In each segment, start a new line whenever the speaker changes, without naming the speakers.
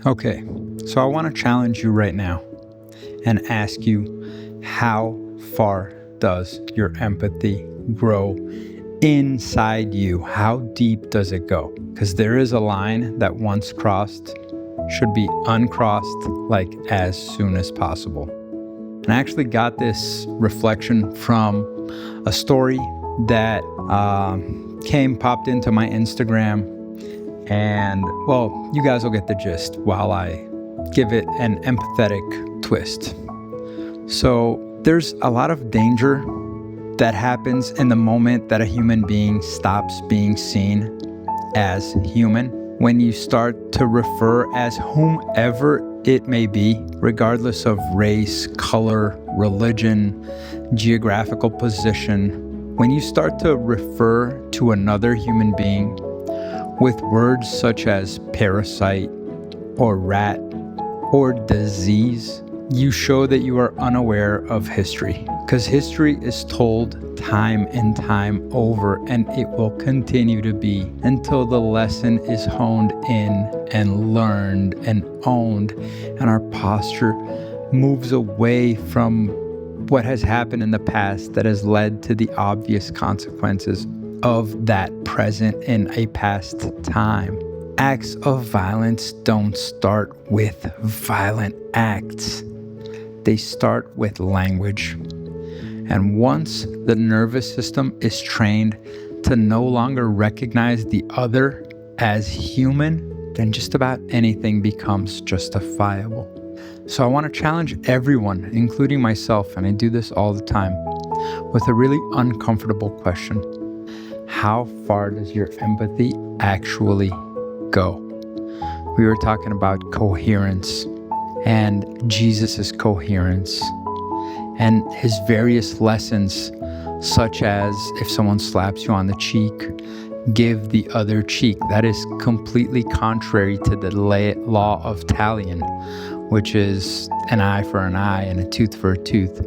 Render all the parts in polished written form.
Okay, so I want to challenge you right now and ask you, how far does your empathy grow inside you? How deep does it go? Because there is a line that once crossed should be uncrossed like as soon as possible. And I actually got this reflection from a story that popped into my Instagram. And, well, you guys will get the gist while I give it an empathetic twist. So there's a lot of danger that happens in the moment that a human being stops being seen as human. When you start to refer as whomever it may be, regardless of race, color, religion, geographical position, when you start to refer to another human being with words such as parasite or rat or disease, you show that you are unaware of history. Because history is told time and time over, and it will continue to be until the lesson is honed in and learned and owned, and our posture moves away from what has happened in the past that has led to the obvious consequences of that present in a past time. Acts of violence don't start with violent acts. They start with language. And once the nervous system is trained to no longer recognize the other as human, then just about anything becomes justifiable. So I want to challenge everyone, including myself, and I do this all the time, with a really uncomfortable question. How far does your empathy actually go? We were talking about coherence and Jesus's coherence and his various lessons, such as if someone slaps you on the cheek, give the other cheek. That is completely contrary to the law of Talion, which is an eye for an eye and a tooth for a tooth.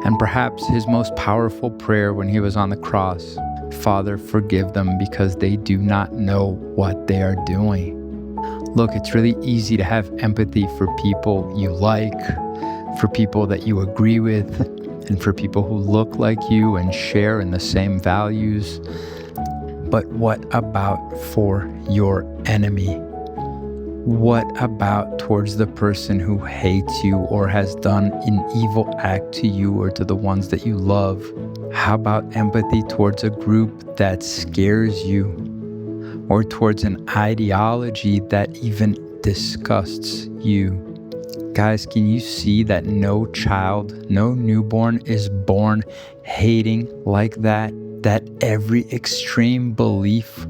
And perhaps his most powerful prayer when he was on the cross, Father, forgive them because they do not know what they are doing. Look, it's really easy to have empathy for people you like, for people that you agree with, and for people who look like you and share in the same values. But what about for your enemy? What about towards the person who hates you or has done an evil act to you or to the ones that you love? How about empathy towards a group that scares you, or towards an ideology that even disgusts you? Guys, can you see that no child, no newborn is born hating like that? That every extreme belief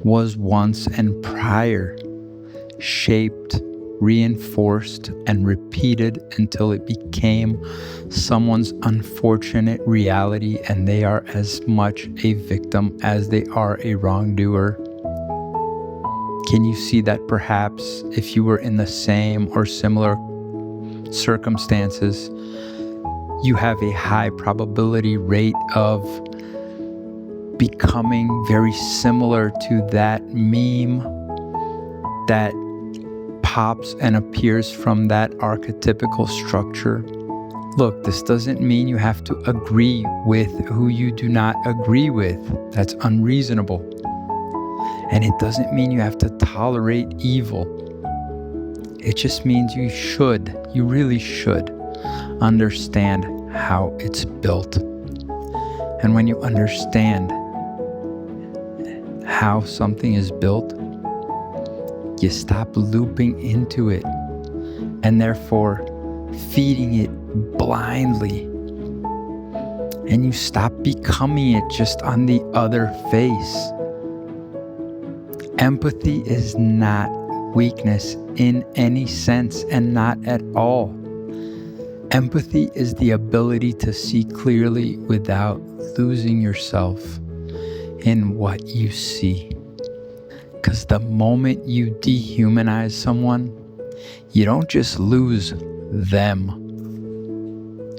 was once and prior shaped, reinforced, and repeated until it became someone's unfortunate reality, and they are as much a victim as they are a wrongdoer. Can you see that perhaps if you were in the same or similar circumstances, you have a high probability rate of becoming very similar to that meme that pops and appears from that archetypical structure? Look, this doesn't mean you have to agree with who you do not agree with. That's unreasonable. And it doesn't mean you have to tolerate evil. It just means you really should understand how it's built. And when you understand how something is built, you stop looping into it and therefore feeding it blindly. And you stop becoming it just on the other face. Empathy is not weakness in any sense, and not at all. Empathy is the ability to see clearly without losing yourself in what you see. Because the moment you dehumanize someone, you don't just lose them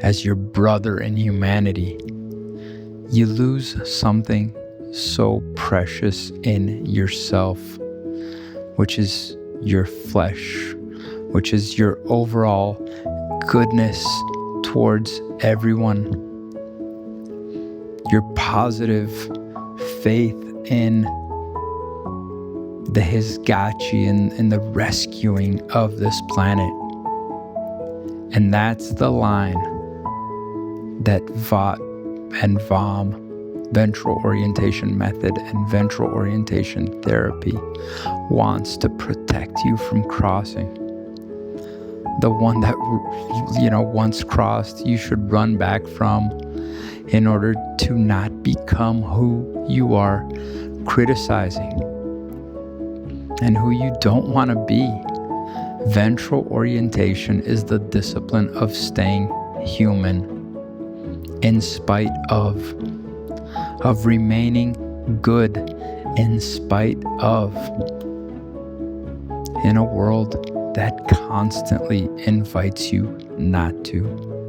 as your brother in humanity. You lose something so precious in yourself, which is your flesh, which is your overall goodness towards everyone, your positive faith in the Hizgachi and the rescuing of this planet. And that's the line that VOT and VOM, ventral orientation method and ventral orientation therapy, wants to protect you from crossing. The one that, once crossed, you should run back from in order to not become who you are criticizing and who you don't want to be. Ventral orientation is the discipline of staying human in spite of remaining good in spite of, in a world that constantly invites you not to.